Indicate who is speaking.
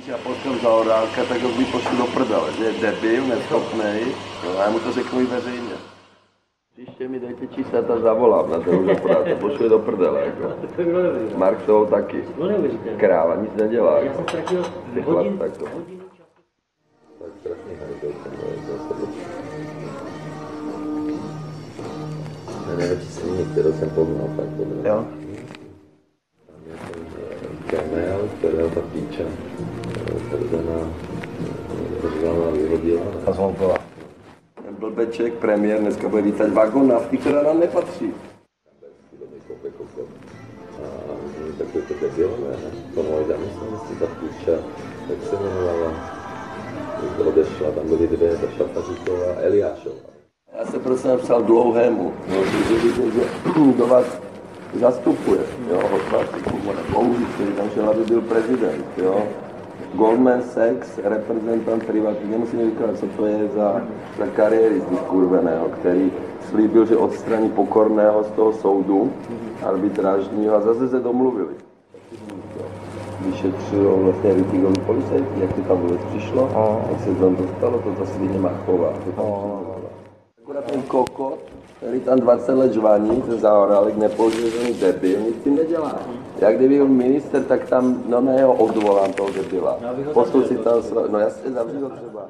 Speaker 1: Já potkám Zaorálka, tak ho pošlu do prdele, že je debil, neschopnej, no, a já mu to řeknu i veřejně. Příště mi dejte čísla, ta zavolám na to práce, pošlu do prdele, jako. Mark toho taky. Kráva nic nedělá, jako. Ty chlap, tak to. Tak strašný hajzel jsem, nevím, či jsem některou jsem poznal, tak to. Jo. Kamel, kterého ta píča Zrzana vyhodila.
Speaker 2: A zloupila.
Speaker 1: Ten blbeček, premiér, dneska bude vítat vagon nafty, která nám nepatří. A takový to debil, ne? To moje zaměstnanosti, ta píča, tak se jmenovala. Když odešla, tam byly dvě, ta Šafaříková a Eliášová. Já se prostě napsal Dlouhému, že do vás zastupuje, jo, který tam šel, aby byl prezident, jo. Goldman Sachs, reprezentant privátní, nemusím říkat, co to je za kariérist kurveného, který slíbil, že odstraní Pokorného z toho soudu arbitrážního a zase se domluvili. Vyšetřilo vlastně Rittigovi policajti, jak to tam vůbec přišlo, jak se tam dostalo, to svině Machová. Akorát ten kokot, který tam 20 let žvaní, ten Zaorálek, nepoužitelný debil, nic tím nedělá. Jak kdyby byl minister, tak tam, no ne, ho odvolám toho debila. Poslu si tam, no jasně, zavři ho třeba.